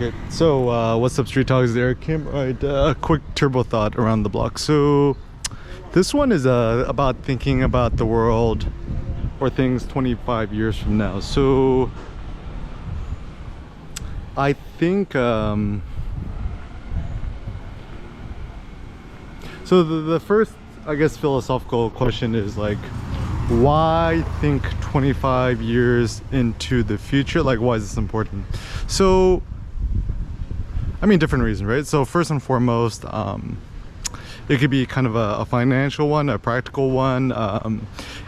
Okay, so what's up, Street Talks? There, Kim. Right, quick turbo thought around the block. So this one is about thinking about the world or things 25 years from now. So I think so the first, I guess, philosophical question is like, why think 25 years into the future? Like, why is this important? So I mean, different reasons, right? So first and foremost, it could be kind of a financial one, a practical one,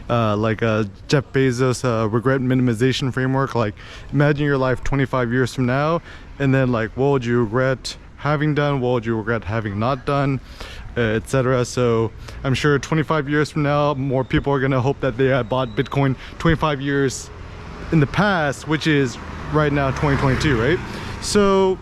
like a Jeff Bezos regret minimization framework. Like, imagine your life 25 years from now, and then like, what would you regret having done? What would you regret having not done? Etc. So I'm sure 25 years from now, more people are gonna hope that they had bought Bitcoin 25 years in the past, which is right now 2022, right? So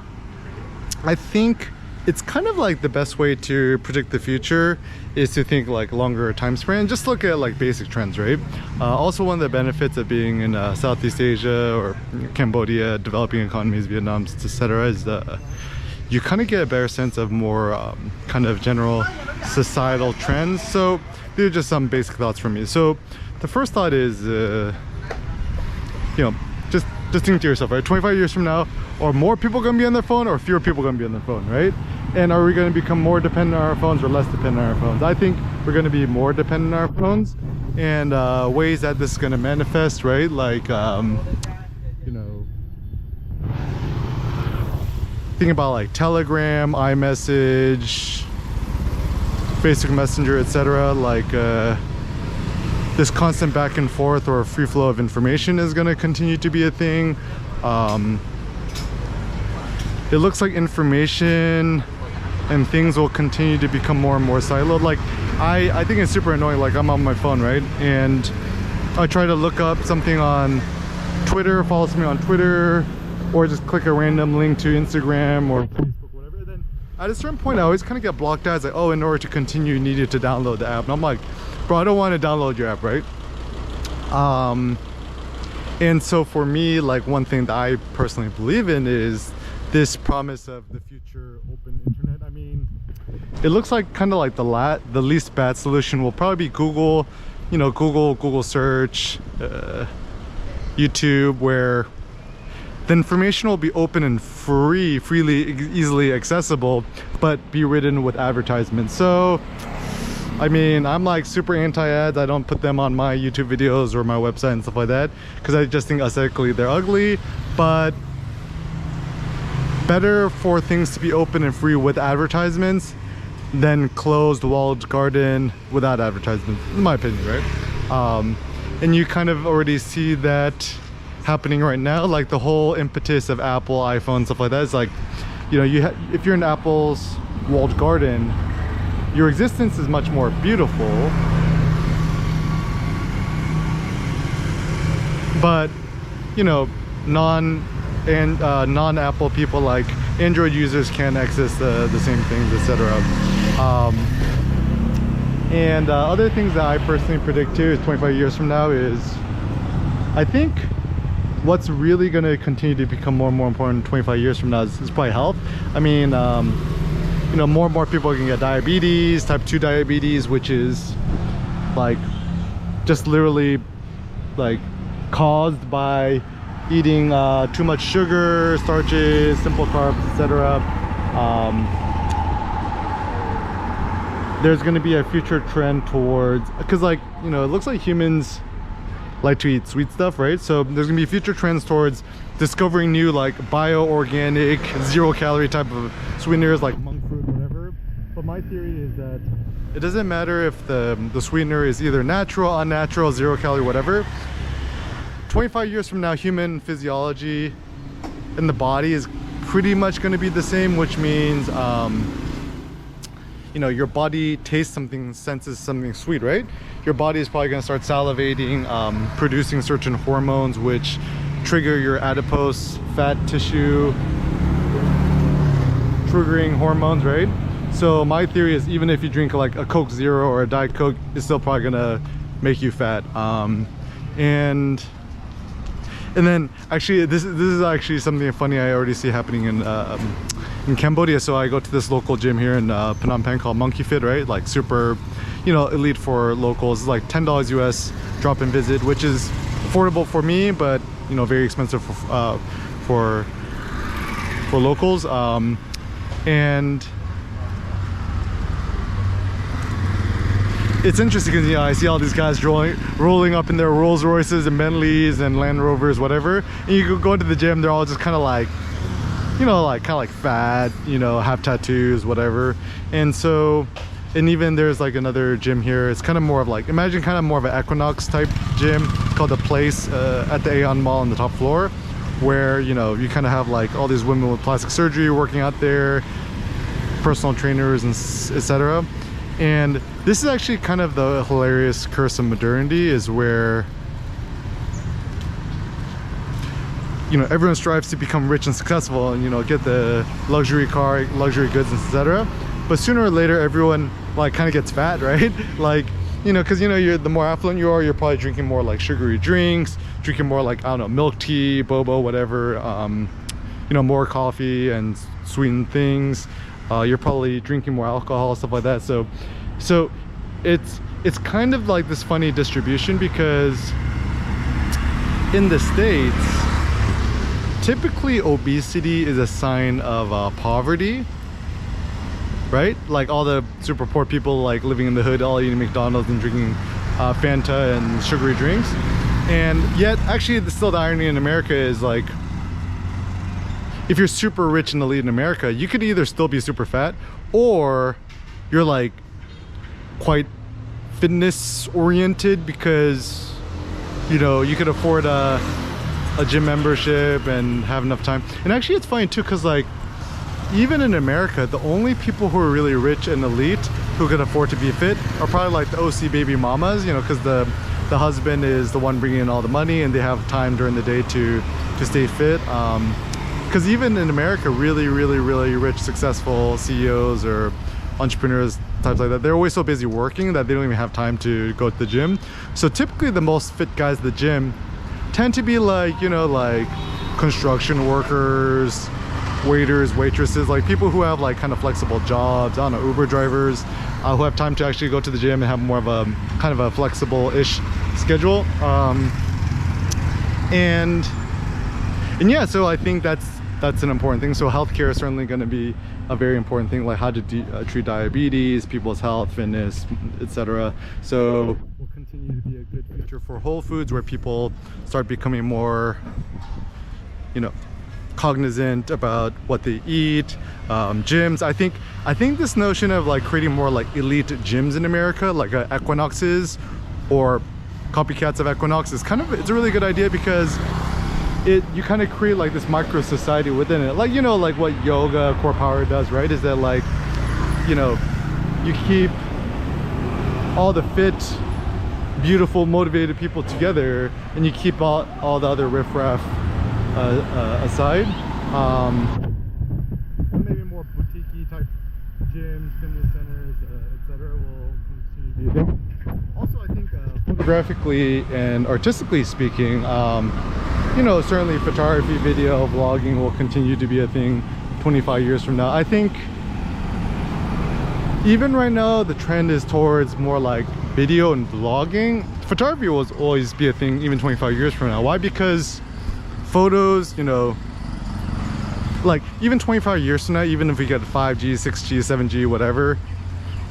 I think it's kind of like the best way to predict the future is to think like longer time span. Just look at like basic trends, right? Also, one of the benefits of being in Southeast Asia or Cambodia, developing economies, Vietnam, etc., is you kind of get a better sense of more kind of general societal trends. So these are just some basic thoughts from me. So the first thought is, just think to yourself, right? 25 years from now, are more people gonna be on their phone or fewer people gonna be on their phone, right? And are we gonna become more dependent on our phones or less dependent on our phones? I think we're gonna be more dependent on our phones, and ways that this is gonna manifest, right? Like, think about like Telegram, iMessage, Facebook Messenger, etc. Like, this constant back and forth or free flow of information is going to continue to be a thing. It looks like information and things will continue to become more and more siloed. Like, I think it's super annoying. Like, I'm on my phone, right? And I try to look up something on Twitter, follow me on Twitter, or just click a random link to Instagram or Facebook, whatever. Then at a certain point, I always kind of get blocked out. It's like, oh, in order to continue, you needed to download the app. And I'm like, bro, I don't want to download your app, right? And so for me, like, one thing that I personally believe in is this promise of the future open internet. I mean, it looks like kind of like the least bad solution will probably be Google, Google search, YouTube, where the information will be open and freely, easily accessible, but be written with advertisements. So I mean, I'm like super anti-ads. I don't put them on my YouTube videos or my website and stuff like that, because I just think aesthetically they're ugly. But better for things to be open and free with advertisements than closed walled garden without advertisements, in my opinion, right? And you kind of already see that happening right now. Like, the whole impetus of Apple, iPhone, stuff like that is like, if you're in Apple's walled garden, your existence is much more beautiful, but non-Apple people, like Android users, can't access the same things, etc. And other things that I personally predict too is 25 years from now is, I think what's really going to continue to become more and more important 25 years from now is probably health. I mean, more and more people can get diabetes, type 2 diabetes, which is like just literally like caused by eating too much sugar, starches, simple carbs, etc. There's going to be a future trend towards, because it looks like humans like to eat sweet stuff, right? So there's gonna be future trends towards discovering new, like, bio-organic, zero-calorie type of sweeteners like monk fruit, whatever. But my theory is that it doesn't matter if the sweetener is either natural, unnatural, zero-calorie, whatever. 25 years from now, human physiology in the body is pretty much going to be the same, which means your body tastes something, senses something sweet, right? Your body is probably going to start salivating, producing certain hormones which trigger your adipose fat tissue triggering hormones, right? So my theory is, even if you drink like a Coke Zero or a Diet Coke, it's still probably gonna make you fat. And And then actually this is actually something funny I already see happening in Cambodia. So I go to this local gym here in Phnom Penh called Monkey Fit, right? Like super, you know, elite for locals. It's like $10 US drop-in visit, which is affordable for me, but you know, very expensive for locals. And it's interesting because, you know, I see all these guys rolling up in their Rolls Royces and Bentleys and Land Rovers, whatever. And you go into the gym, they're all just kind of like, you know, like kind of like fat, you know, have tattoos, whatever. And so, and even there's like another gym here. It's kind of more of like, imagine kind of more of an Equinox type gym called The Place at the Aeon Mall on the top floor, where, you know, you kind of have like all these women with plastic surgery working out there, personal trainers and etc. And this is actually kind of the hilarious curse of modernity, is where, you know, everyone strives to become rich and successful and, you know, get the luxury car, luxury goods, etc. But sooner or later, everyone like kind of gets fat, right? Like, you know, because, you know, the more affluent you are, you're probably drinking more like sugary drinks, drinking more like, I don't know, milk tea, boba, whatever, you know, more coffee and sweetened things. You're probably drinking more alcohol, stuff like that. So it's kind of like this funny distribution, because in the States, typically obesity is a sign of poverty, right? Like all the super poor people like living in the hood, all eating McDonald's and drinking Fanta and sugary drinks. And yet actually still the irony in America is like, if you're super rich and elite in America, you could either still be super fat, or you're like quite fitness oriented, because, you know, you could afford a gym membership and have enough time. And actually it's funny too, because like even in America, the only people who are really rich and elite who can afford to be fit are probably like the OC baby mamas, you know, because the husband is the one bringing in all the money and they have time during the day to stay fit. Because even in America, really rich, successful CEOs or entrepreneurs, types like that, they're always so busy working that they don't even have time to go to the gym. So typically the most fit guys at the gym tend to be like, you know, like construction workers, waiters, waitresses, like people who have like kind of flexible jobs. I don't know, Uber drivers who have time to actually go to the gym and have more of a kind of a flexible-ish schedule. And yeah, so I think that's an important thing. So healthcare is certainly going to be a very important thing, like how to treat diabetes, people's health, fitness, etc. So will continue to be a good future for Whole Foods, where people start becoming more, you know, cognizant about what they eat. Gyms, I think this notion of like creating more like elite gyms in America, like Equinoxes or copycats of Equinox, is kind of, it's a really good idea, because you kind of create like this micro society within it, like, you know, like what yoga, core power does, right? Is that like, you know, you keep all the fit, beautiful, motivated people together, and you keep all the other riffraff aside. Maybe more boutique-y type gyms, fitness centers, etc. will continue to be a thing. Also, I think photographically and artistically speaking, you know, certainly photography, video, vlogging will continue to be a thing 25 years from now. I think even right now the trend is towards more like video and vlogging. Photography will always be a thing even 25 years from now. Why? Because photos, you know, like even 25 years from now, even if we get 5G, 6G, 7G, whatever,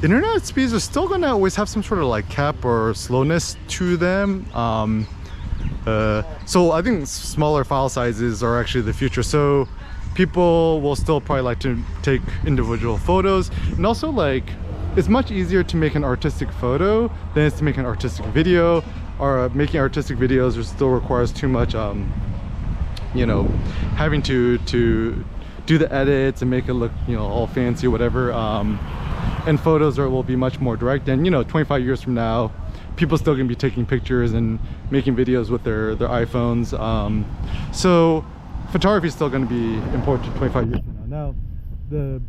internet speeds are still gonna always have some sort of like cap or slowness to them. So I think smaller file sizes are actually the future. So people will still probably like to take individual photos, and also like it's much easier to make an artistic photo than it's to make an artistic video. Or making artistic videos still requires too much you know, having to do the edits and make it look, you know, all fancy or whatever. And photos will be much more direct. And, you know, 25 years from now, people still gonna be taking pictures and making videos with their iPhones. So photography is still gonna be important 25 years from now. Now,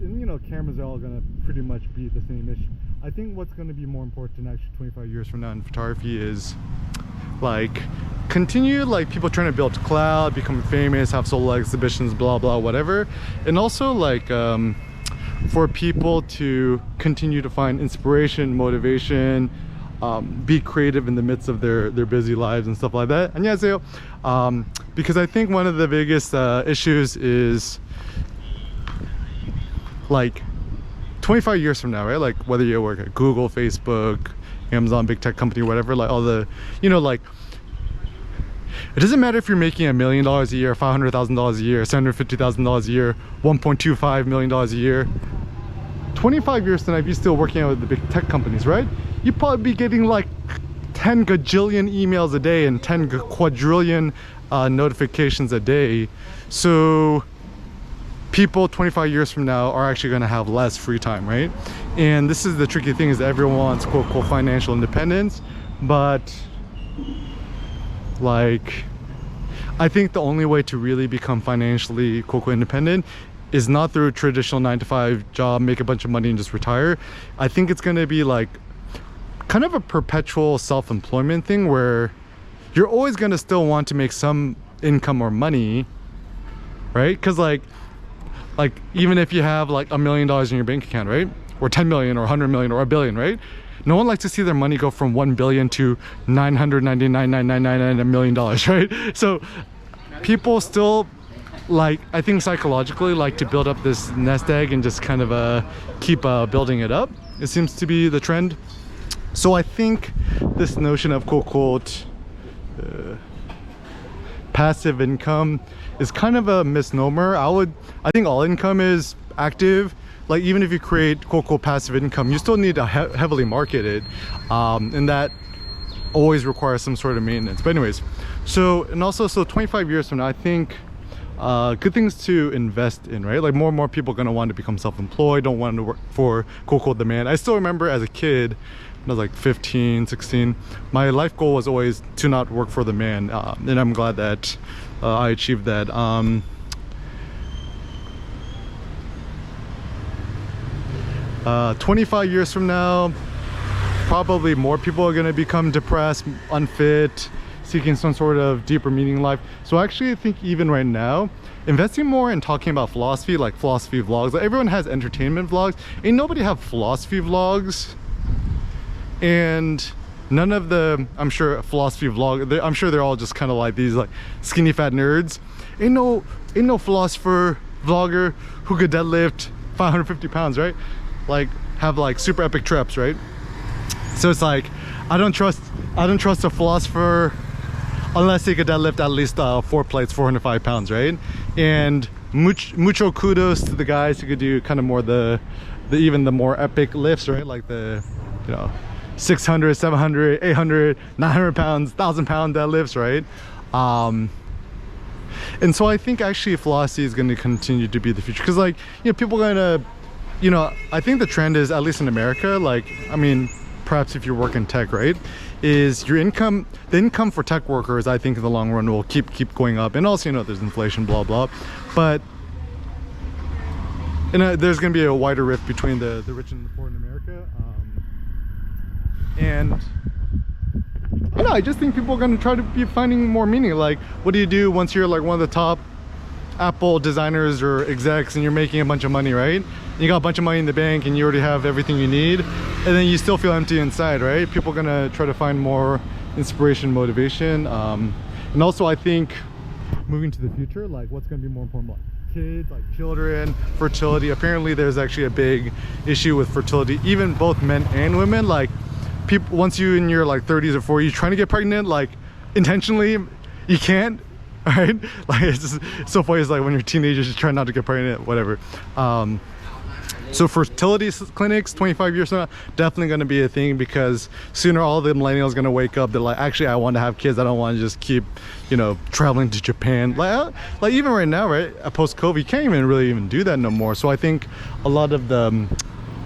you know, cameras are all gonna pretty much be the same issue. I think what's gonna be more important actually 25 years from now in photography is like continue like people trying to build cloud, become famous, have solo exhibitions, blah blah whatever, and also like for people to continue to find inspiration, motivation, be creative in the midst of their busy lives and stuff like that. 안녕하세요. Because I think one of the biggest issues is like 25 years from now, right? Like whether you work at Google, Facebook, Amazon, big tech company, whatever, like all the, you know, like it doesn't matter if you're making $1 million a year, $500,000 a year, $750,000 a year, $1.25 million a year. 25 years from now, if you're still working out with the big tech companies, right? You'd probably be getting like 10 gajillion emails a day and 10 quadrillion notifications a day. So people 25 years from now are actually going to have less free time, right? And this is the tricky thing, is that everyone wants quote unquote financial independence, but like I think the only way to really become financially quote unquote independent is not through a traditional 9-to-5 job, make a bunch of money and just retire. I think it's going to be like kind of a perpetual self-employment thing where you're always going to still want to make some income or money, right? Because like even if you have like $1 million in your bank account, right, or 10 million or 100 million or a billion, right, no one likes to see their money go from 1 billion to 999,999 million dollars, right? So people still, like, I think psychologically like to build up this nest egg and just kind of keep building it up. It seems to be the trend. So I think this notion of quote passive income is kind of a misnomer. I think all income is active. Like even if you create quote passive income, you still need to heavily market it, and that always requires some sort of maintenance. But anyways, so 25 years from now, I think good things to invest in, right? Like more and more people are going to want to become self-employed, don't want to work for quote the man. I still remember as a kid when I was like 15, 16, my life goal was always to not work for the man, and I'm glad that I achieved that. 25 years from now, probably more people are going to become depressed, unfit, seeking some sort of deeper meaning in life. So I actually think even right now, investing more in talking about philosophy, like philosophy vlogs. Like everyone has entertainment vlogs, ain't nobody have philosophy vlogs. And none of the, I'm sure, philosophy vlog, I'm sure they're all just kind of like these like skinny fat nerds. Ain't no philosopher vlogger who could deadlift 550 pounds, right? Like have like super epic trips, right? So it's like I don't trust a philosopher unless they could deadlift at least 4 plates, 405 pounds, right? And mucho kudos to the guys who could do kind of more the even the more epic lifts, right? Like the, you know, 600, 700, 800, 900 pounds, 1,000-pound deadlifts, right? And so I think actually philosophy is going to continue to be the future, because like, you know, people are going to, you know, I think the trend is, at least in America, like, I mean, perhaps if you work in tech, right, is your income, the income for tech workers, I think in the long run will keep going up. And also, you know, there's inflation, blah blah, but there's going to be a wider rift between the rich and the poor in America. And I don't know, I just think people are going to try to be finding more meaning. Like, what do you do once you're like one of the top Apple designers or execs and you're making a bunch of money, right? You got a bunch of money in the bank and you already have everything you need, and then you still feel empty inside, right? People are gonna try to find more inspiration, motivation, and also I think moving to the future, like what's gonna be more important, like kids, like children, fertility. Apparently there's actually a big issue with fertility, even both men and women. Like people, once you in your like 30s or 40s trying to get pregnant, like intentionally, you can't. Right? Like it's just so funny. It's like when you're teenagers, you try not to get pregnant, whatever. So fertility clinics 25 years from now, definitely going to be a thing, because sooner all the millennials are going to wake up. They're like, actually, I want to have kids. I don't want to just keep, you know, traveling to Japan. Like even right now, right, post-COVID, you can't even do that no more. So I think a lot of the,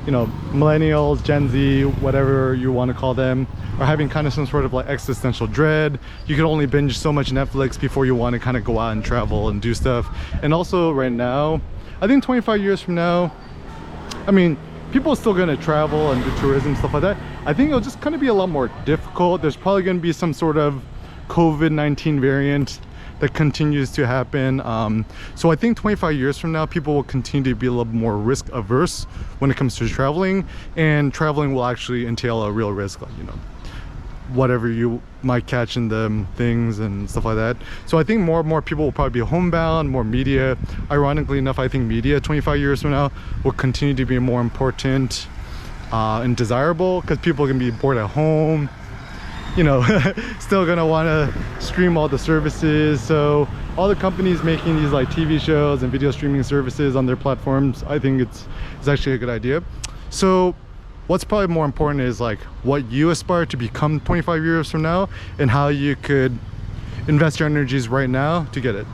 you know, millennials, Gen Z, whatever you want to call them, are having kind of some sort of like existential dread. You can only binge so much Netflix before you want to kind of go out and travel and do stuff. And also right now, I think 25 years from now, I mean, people are still going to travel and do tourism, stuff like that. I think it'll just kind of be a lot more difficult. There's probably going to be some sort of COVID-19 variant that continues to happen. So I think 25 years from now, people will continue to be a little more risk averse when it comes to traveling, and traveling will actually entail a real risk, like, you know, whatever you might catch in the things and stuff like that. So I think more and more people will probably be homebound, more media. Ironically enough, I think media 25 years from now will continue to be more important and desirable, because people can be bored at home, you know, still gonna want to stream all the services. So all the companies making these like TV shows and video streaming services on their platforms, I think it's actually a good idea. So what's probably more important is like what you aspire to become 25 years from now, and how you could invest your energies right now to get it.